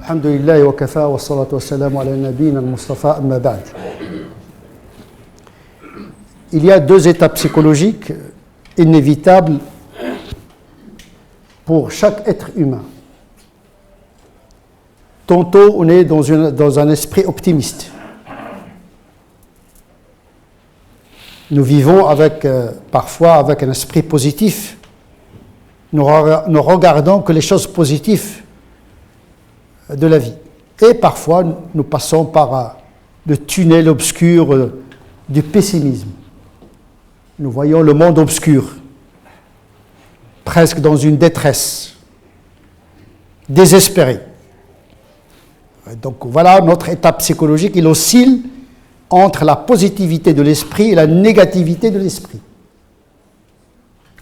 Alhamdulillah wa kafa wa salatu wa salam ala nabiyina al-Mustafa amma ba'd. Il y a deux étapes psychologiques inévitables pour chaque être humain. Tantôt, on est dans un esprit optimiste. Nous vivons parfois avec un esprit positif. Nous regardons que les choses positives de la vie. Et parfois, nous passons par le tunnel obscur du pessimisme. Nous voyons le monde obscur, presque dans une détresse, désespéré. Donc voilà, notre état psychologique, il oscille entre la positivité de l'esprit et la négativité de l'esprit,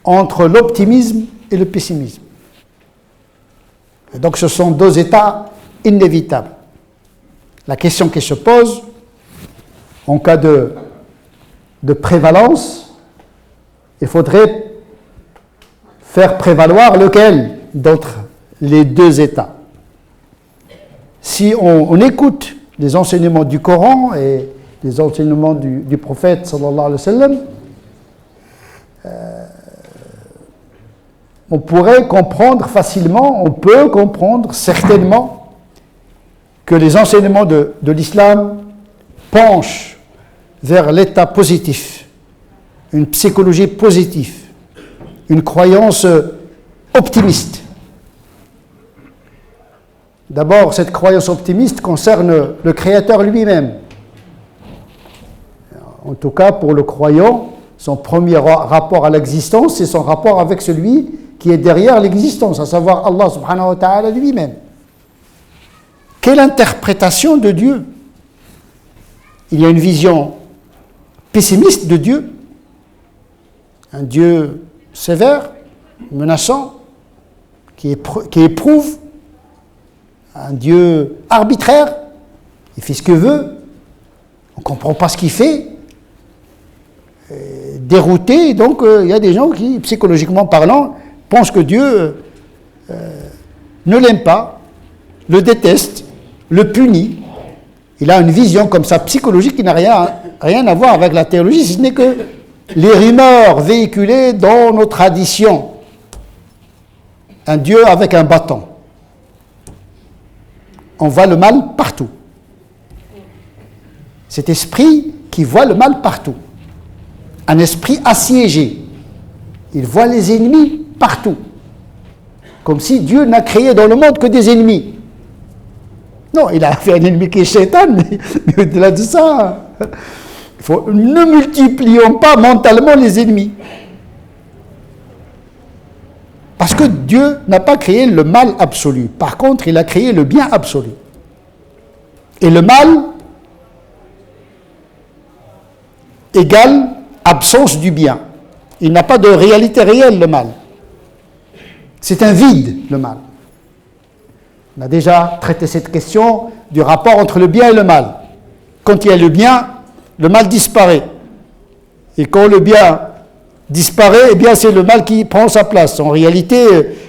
entre l'optimisme et le pessimisme. Et donc ce sont deux états inévitables. La question qui se pose, en cas de prévalence, il faudrait faire prévaloir lequel d'entre les deux états. Si on écoute les enseignements du Coran et les enseignements du prophète sallallahu alayhi wa sallam, on pourrait comprendre facilement, on peut comprendre certainement que les enseignements de l'islam penchent vers l'état positif, une psychologie positive, une croyance optimiste. D'abord, cette croyance optimiste concerne le Créateur lui-même. En tout cas, pour le croyant, son premier rapport à l'existence, c'est son rapport avec celui qui est derrière l'existence, à savoir Allah subhanahu wa ta'ala lui-même. Quelle interprétation de Dieu? Il y a une vision pessimiste de Dieu, un Dieu sévère, menaçant, qui éprouve, un Dieu arbitraire, il fait ce qu'il veut, on ne comprend pas ce qu'il fait, dérouté, donc il y a des gens qui, psychologiquement parlant, pensent que Dieu ne l'aime pas, le déteste, le punit. Il a une vision comme ça psychologique qui n'a rien à voir avec la théologie, si ce n'est que les rumeurs véhiculées dans nos traditions. Un Dieu avec un bâton. On voit le mal partout. Cet esprit qui voit le mal partout. Un esprit assiégé. Il voit les ennemis partout. Comme si Dieu n'a créé dans le monde que des ennemis. Non, il a fait un ennemi qui est Shaitan, mais au-delà de ça, ne multiplions pas mentalement les ennemis. Parce que Dieu n'a pas créé le mal absolu. Par contre, il a créé le bien absolu. Et le mal égale absence du bien. Il n'a pas de réalité réelle, le mal. C'est un vide, le mal. On a déjà traité cette question du rapport entre le bien et le mal. Quand il y a le bien, le mal disparaît. Et quand le bien disparaît, eh bien c'est le mal qui prend sa place. En réalité,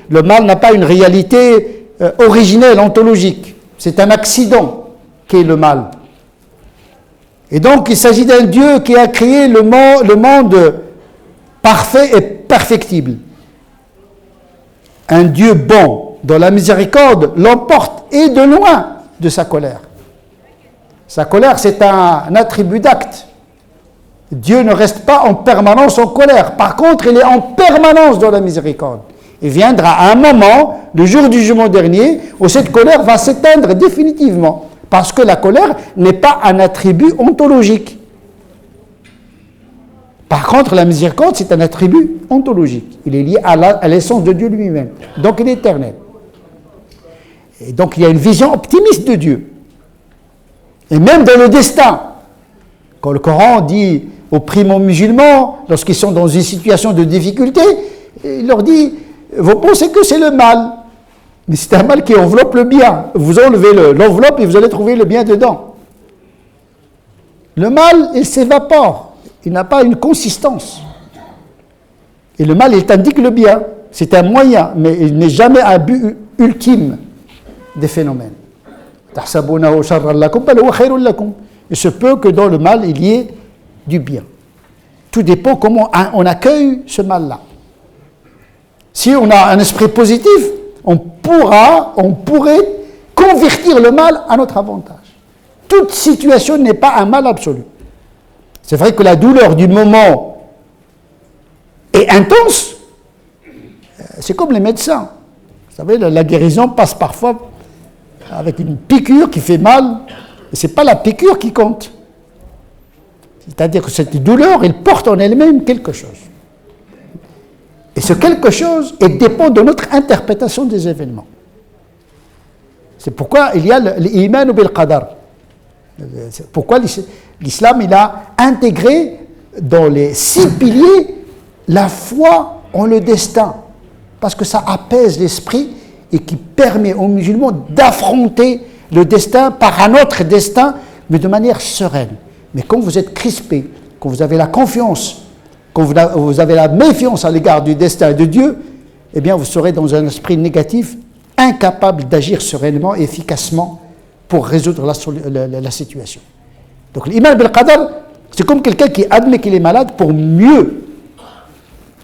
le mal n'a pas une réalité originelle, ontologique. C'est un accident qu'est le mal. Et donc il s'agit d'un Dieu qui a créé le monde parfait et perfectible. Un Dieu bon, dont la miséricorde l'emporte et de loin de sa colère. Sa colère, c'est un attribut d'acte. Dieu ne reste pas en permanence en colère. Par contre, il est en permanence dans la miséricorde. Il viendra un moment, le jour du jugement dernier, où cette colère va s'éteindre définitivement. Parce que la colère n'est pas un attribut ontologique. Par contre, la miséricorde, c'est un attribut ontologique. Il est lié à l'essence de Dieu lui-même. Donc, il est éternel. Et donc, il y a une vision optimiste de Dieu. Et même dans le destin. Quand le Coran dit aux primo-musulmans, lorsqu'ils sont dans une situation de difficulté, il leur dit, vous pensez que c'est le mal. Mais c'est un mal qui enveloppe le bien. Vous enlevez l'enveloppe et vous allez trouver le bien dedans. Le mal, il s'évapore. Il n'a pas une consistance. Et le mal, il t'indique le bien. C'est un moyen, mais il n'est jamais un but ultime des phénomènes. تحسبونه شرا لكم بل هو خير لكم. Il se peut que dans le mal, il y ait du bien. Tout dépend comment on accueille ce mal-là. Si on a un esprit positif, on pourrait convertir le mal à notre avantage. Toute situation n'est pas un mal absolu. C'est vrai que la douleur du moment est intense. C'est comme les médecins. Vous savez, la guérison passe parfois avec une piqûre qui fait mal. Et ce n'est pas la piqûre qui compte. C'est-à-dire que cette douleur, elle porte en elle-même quelque chose. Et ce quelque chose, il dépend de notre interprétation des événements. C'est pourquoi il y a l'iman bil qadar. C'est pourquoi l'islam il a intégré dans les 6 piliers la foi en le destin. Parce que ça apaise l'esprit et qui permet aux musulmans d'affronter le destin par un autre destin, mais de manière sereine. Mais quand vous êtes crispé, quand vous avez la confiance, quand vous avez la méfiance à l'égard du destin de Dieu, eh bien vous serez dans un esprit négatif, incapable d'agir sereinement et efficacement pour résoudre la situation. Donc l'iman bil qadar, c'est comme quelqu'un qui admet qu'il est malade pour mieux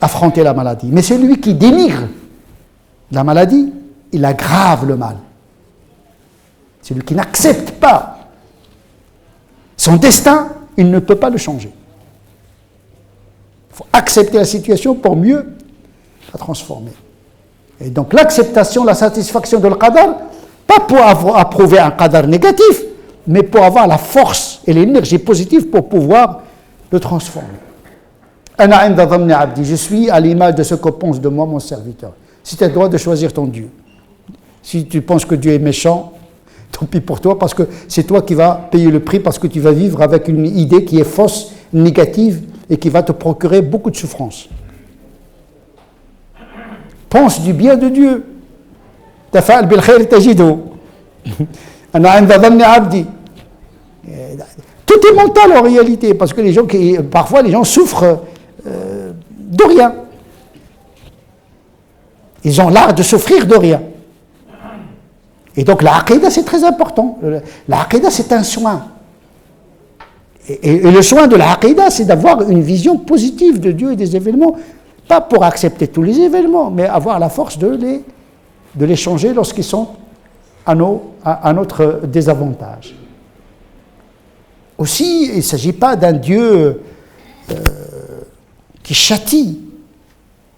affronter la maladie. Mais celui qui dénigre la maladie, il aggrave le mal. Celui qui n'accepte pas son destin, il ne peut pas le changer. Il faut accepter la situation pour mieux la transformer. Et donc l'acceptation, la satisfaction de l'qadar, pas pour approuver un qadar négatif, mais pour avoir la force et l'énergie positive pour pouvoir le transformer. Je suis à l'image de ce que pense de moi mon serviteur. Si tu as le droit de choisir ton Dieu. Si tu penses que Dieu est méchant, tant pis pour toi, parce que c'est toi qui vas payer le prix, parce que tu vas vivre avec une idée qui est fausse, négative, et qui va te procurer beaucoup de souffrance. Pense du bien de Dieu. Tafa'al bil khair tajidu. Ana 'inda dhanni 'abdi. Tout est mental en réalité, parce que parfois les gens souffrent de rien. Ils ont l'art de souffrir de rien. Et donc la aqidah c'est très important. La aqidah c'est un soin. Et le soin de la aqidah c'est d'avoir une vision positive de Dieu et des événements, pas pour accepter tous les événements, mais avoir la force de les changer lorsqu'ils sont à notre désavantage. Aussi, il ne s'agit pas d'un Dieu qui châtie.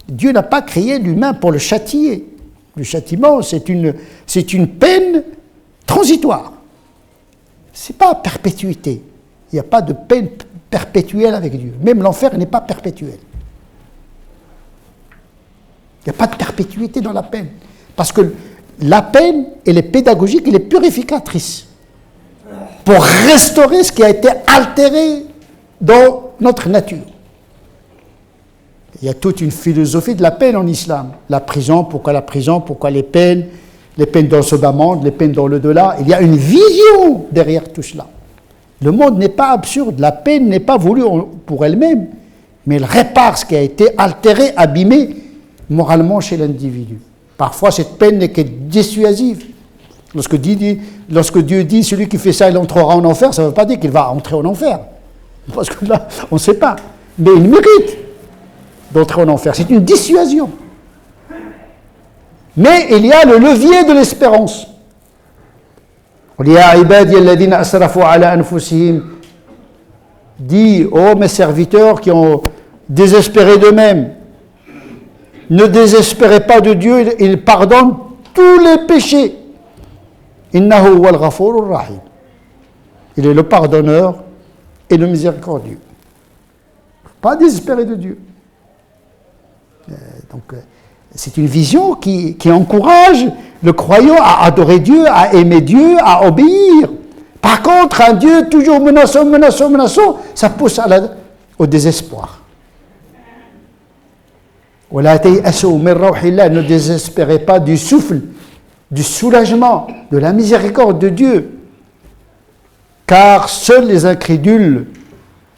Dieu n'a pas créé l'humain pour le châtier. Le châtiment, c'est une peine transitoire. Ce n'est pas perpétuité. Il n'y a pas de peine perpétuelle avec Dieu. Même l'enfer n'est pas perpétuel. Il n'y a pas de perpétuité dans la peine. Parce que la peine, elle est pédagogique, elle est purificatrice. Pour restaurer ce qui a été altéré dans notre nature. Il y a toute une philosophie de la peine en islam. La prison, pourquoi les peines dans ce bas monde, les peines dans le delà. Il y a une vision derrière tout cela. Le monde n'est pas absurde, la peine n'est pas voulue pour elle-même, mais elle répare ce qui a été altéré, abîmé moralement chez l'individu. Parfois cette peine n'est que dissuasive. Lorsque Dieu dit celui qui fait ça il entrera en enfer, ça ne veut pas dire qu'il va entrer en enfer. Parce que là, on ne sait pas. Mais il mérite d'entrer en enfer. C'est une dissuasion. Mais il y a le levier de l'espérance. Dit, ô mes serviteurs qui ont désespéré d'eux-mêmes, ne désespérez pas de Dieu, il pardonne tous les péchés. Innahu wal ghafurur rahim. Il est le pardonneur et le miséricordieux. Pas désespérer de Dieu. Donc, c'est une vision qui encourage le croyant à adorer Dieu, à aimer Dieu, à obéir. Par contre, un Dieu toujours menaçant, ça pousse au désespoir. Ne désespérez pas du souffle, du soulagement, de la miséricorde de Dieu. Car seuls les incrédules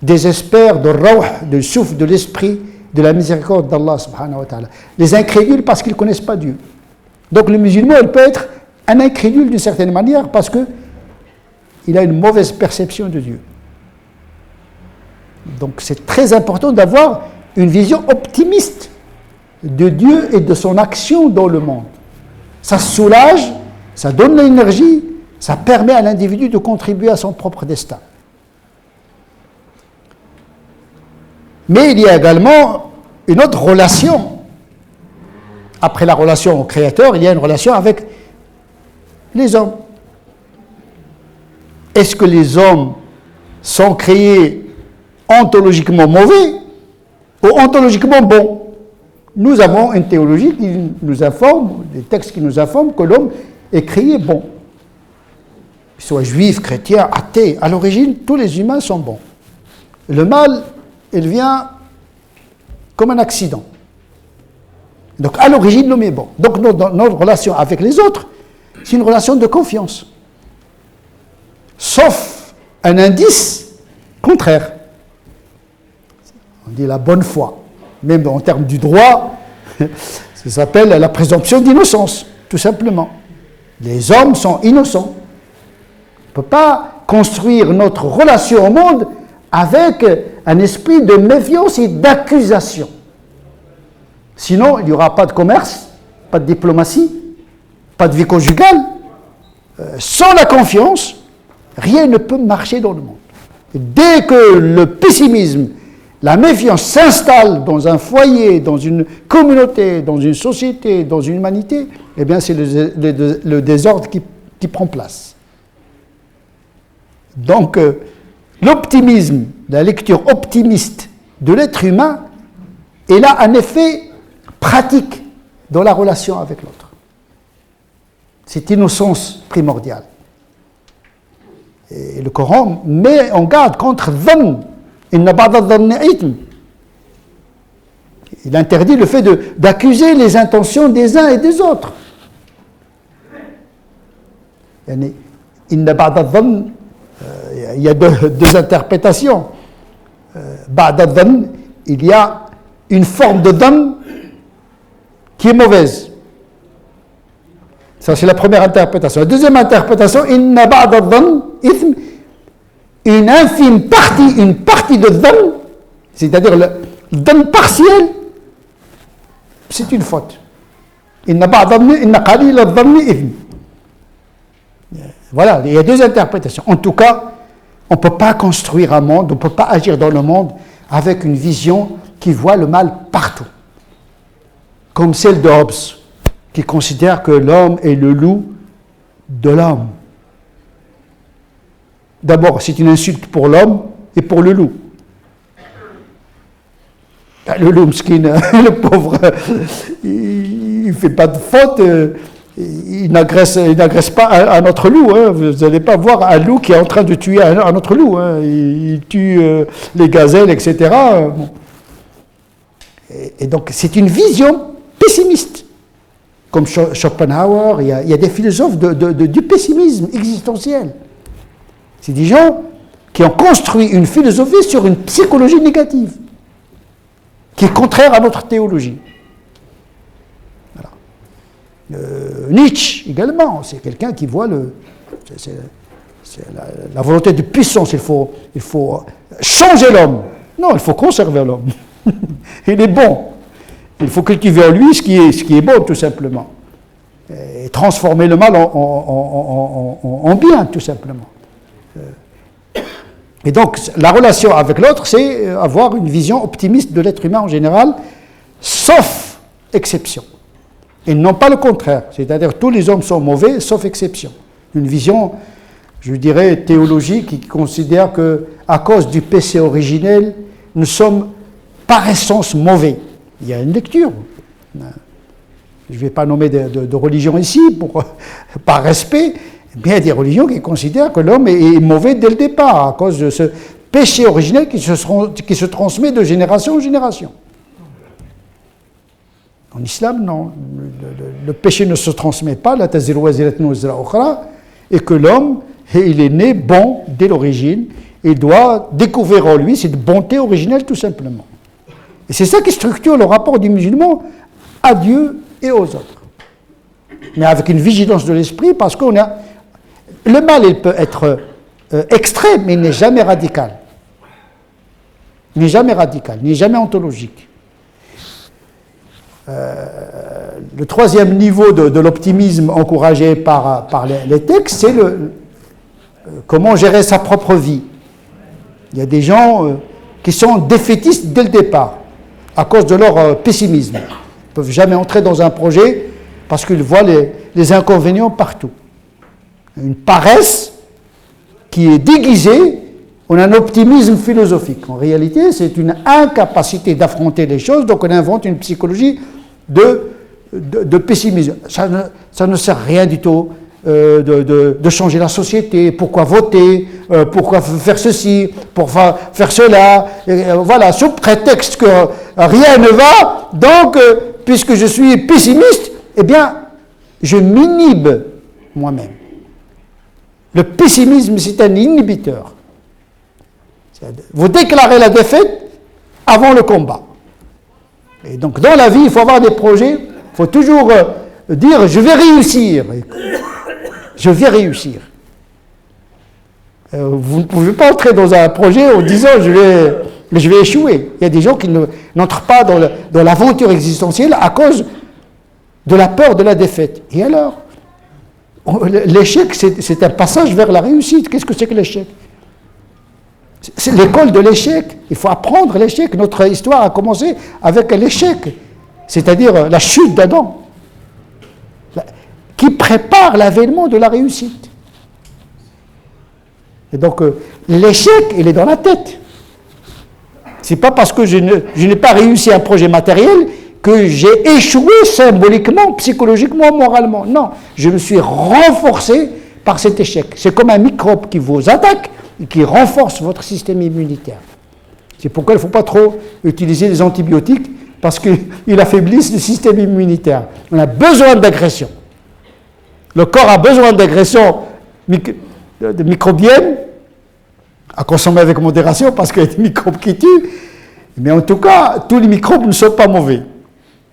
désespèrent de rawh, du souffle de l'esprit, de la miséricorde d'Allah subhanahu wa ta'ala. Les incrédules parce qu'ils ne connaissent pas Dieu. Donc le musulman, il peut être un incrédule d'une certaine manière parce que il a une mauvaise perception de Dieu. Donc c'est très important d'avoir une vision optimiste de Dieu et de son action dans le monde. Ça soulage, ça donne l'énergie, ça permet à l'individu de contribuer à son propre destin. Mais il y a également une autre relation. Après la relation au Créateur, il y a une relation avec les hommes. Est-ce que les hommes sont créés ontologiquement mauvais ou ontologiquement bons? Nous avons une théologie qui nous informe, des textes qui nous informent que l'homme est créé bon. Qu'il soit juif, chrétien, athée, à l'origine, tous les humains sont bons. Le mal, il vient comme un accident. Donc à l'origine, l'homme est bon. Donc notre relation avec les autres, c'est une relation de confiance. Sauf un indice contraire. On dit la bonne foi. Même en termes du droit, ça s'appelle la présomption d'innocence, tout simplement. Les hommes sont innocents. On ne peut pas construire notre relation au monde avec un esprit de méfiance et d'accusation. Sinon, il n'y aura pas de commerce, pas de diplomatie, pas de vie conjugale. Sans la confiance, rien ne peut marcher dans le monde. Et dès que le pessimisme, la méfiance s'installe dans un foyer, dans une communauté, dans une société, dans une humanité, eh bien c'est le désordre qui prend place. Donc, l'optimisme, la lecture optimiste de l'être humain, elle a un effet pratique dans la relation avec l'autre. C'est innocence primordiale. Et le Coran met en garde contre dhann. Il interdit le fait d'accuser les intentions des uns et des autres. Il y a deux interprétations. Il y a une forme de dhann qui est mauvaise. Ça, c'est la première interprétation. La deuxième interprétation, une infime partie, une partie de dhann, c'est-à-dire le dhann partiel, c'est une faute. Voilà, il y a deux interprétations. En tout cas, on ne peut pas construire un monde, on ne peut pas agir dans le monde avec une vision qui voit le mal partout. Comme celle de Hobbes, qui considère que l'homme est le loup de l'homme. D'abord, c'est une insulte pour l'homme et pour le loup. Le loup, le pauvre, il ne fait pas de faute, il n'agresse pas un autre loup. Hein. Vous n'allez pas voir un loup qui est en train de tuer un autre loup. Hein. Il tue les gazelles, etc. Bon. Et donc, c'est une vision pessimiste. Comme Schopenhauer, il y a des philosophes du pessimisme existentiel. C'est des gens qui ont construit une philosophie sur une psychologie négative, qui est contraire à notre théologie. Voilà. Nietzsche également, c'est quelqu'un qui voit la volonté de puissance. Il faut changer l'homme. Non, il faut conserver l'homme. Il est bon. Il faut cultiver en lui ce qui est bon, tout simplement. Et transformer le mal en bien, tout simplement. Et donc, la relation avec l'autre, c'est avoir une vision optimiste de l'être humain en général, sauf exception. Et non pas le contraire. C'est-à-dire, tous les hommes sont mauvais, sauf exception. Une vision, je dirais, théologique qui considère qu'à cause du péché originel, nous sommes par essence mauvais. Il y a une lecture. Je ne vais pas nommer de religion ici, par respect. Mais il y a des religions qui considèrent que l'homme est mauvais dès le départ, à cause de ce péché originel qui se transmet de génération en génération. En islam, non. Le péché ne se transmet pas, la taziru waziratun wizra ukhra, et que l'homme, il est né bon dès l'origine, et doit découvrir en lui cette bonté originelle tout simplement. Et c'est ça qui structure le rapport du musulman à Dieu et aux autres. Mais avec une vigilance de l'esprit, parce qu'on a... Le mal, il peut être extrême, mais il n'est jamais radical. Il n'est jamais radical, il n'est jamais ontologique. Le troisième niveau de l'optimisme encouragé par les textes, c'est comment gérer sa propre vie. Il y a des gens qui sont défaitistes dès le départ, à cause de leur pessimisme. Ils ne peuvent jamais entrer dans un projet parce qu'ils voient les inconvénients partout. Une paresse qui est déguisée en un optimisme philosophique. En réalité, c'est une incapacité d'affronter les choses, donc on invente une psychologie de pessimisme. Ça ne sert à rien du tout de changer la société. Pourquoi voter? Pourquoi faire ceci? Pourquoi faire cela? Voilà, sous prétexte que rien ne va, donc, puisque je suis pessimiste, eh bien, je m'inhibe moi-même. Le pessimisme, c'est un inhibiteur. Vous déclarez la défaite avant le combat. Et donc, dans la vie, il faut avoir des projets. Il faut toujours dire, je vais réussir. Je vais réussir. Vous ne pouvez pas entrer dans un projet en disant, je vais échouer. Il y a des gens qui n'entrent pas dans l'aventure existentielle à cause de la peur de la défaite. Et alors, l'échec, c'est un passage vers la réussite. Qu'est-ce que c'est que l'échec? C'est l'école de l'échec. Il faut apprendre l'échec. Notre histoire a commencé avec l'échec, c'est-à-dire la chute d'Adam, qui prépare l'avènement de la réussite. Et donc, l'échec, il est dans la tête. C'est pas parce que je n'ai pas réussi un projet matériel que j'ai échoué symboliquement, psychologiquement, moralement. Non, je me suis renforcé par cet échec. C'est comme un microbe qui vous attaque et qui renforce votre système immunitaire. C'est pourquoi il ne faut pas trop utiliser des antibiotiques parce qu'ils affaiblissent le système immunitaire. On a besoin d'agression. Le corps a besoin d'agression microbienne à consommer avec modération parce qu'il y a des microbes qui tuent. Mais en tout cas, tous les microbes ne sont pas mauvais.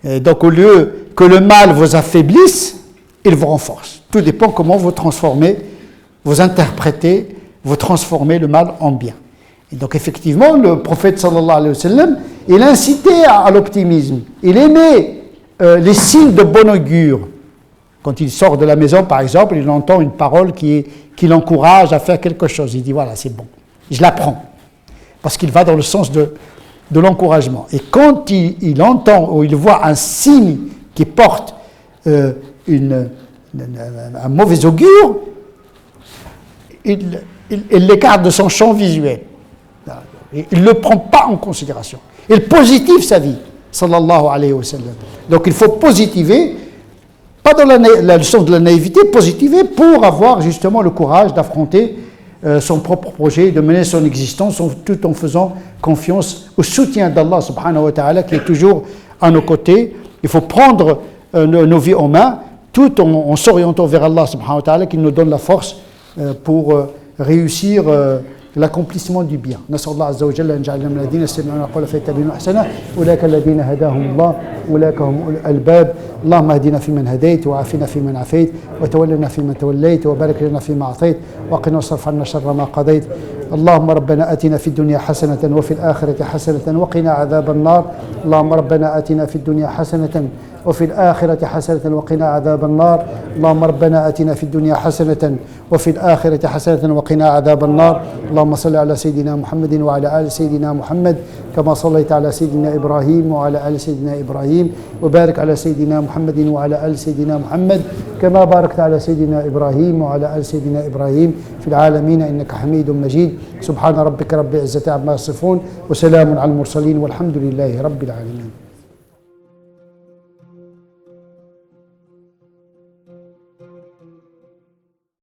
Et donc, au lieu que le mal vous affaiblisse, il vous renforce. Tout dépend comment vous transformez, vous interprétez, vous transformez le mal en bien. Et donc, effectivement, le prophète sallallahu alayhi wa sallam, il incitait à l'optimisme. Il aimait les signes de bon augure. Quand il sort de la maison, par exemple, il entend une parole qui l'encourage à faire quelque chose. Il dit, voilà, c'est bon, je l'apprends. Parce qu'il va dans le sens de l'encouragement. Et quand il entend ou il voit un signe qui porte un mauvais augure, il l'écarte de son champ visuel. Il ne le prend pas en considération. Il positive sa vie, sallallahu alayhi wa sallam. Donc il faut positiver, pas dans le sens de la naïveté, positiver pour avoir justement le courage d'affronter son propre projet, de mener son existence tout en faisant confiance au soutien d'Allah subhanahu wa ta'ala qui est toujours à nos côtés. Il faut prendre nos vies en main tout en s'orientant vers Allah subhanahu wa ta'ala qui nous donne la force pour réussir l'accomplissement du bien. نسأل الله عز وجل أن يجعلنا من الذين يستمعون القول فيتبعون أحسنه أولئك الذين هداهم الله أولئك هم أولو الألباب اللهم اهدنا فيمن هديت وعافنا فيمن عافيت وتولنا فيمن توليت وبارك لنا فيما أعطيت وقنا واصرف عنا شر ما قضيت اللهم ربنا آتنا في الدنيا حسنة وفي الآخرة حسنة وقنا عذاب النار اللهم ربنا آتنا في الدنيا حسنة وفي الآخرة حسنة وقنا عذاب النار اللهم ربنا آتنا في الدنيا حسنة وفي الآخرة حسنة وقنا عذاب النار اللهم صل على سيدنا محمد وعلى آل سيدنا محمد كما صليت على سيدنا إبراهيم وعلى آل سيدنا إبراهيم وبارك على سيدنا محمد وعلى آل سيدنا محمد كما باركت على سيدنا إبراهيم وعلى آل سيدنا إبراهيم في العالمين إنك حميد مجيد سبحان ربك رب العزة عما يصفون وسلام على المرسلين والحمد لله رب العالمين.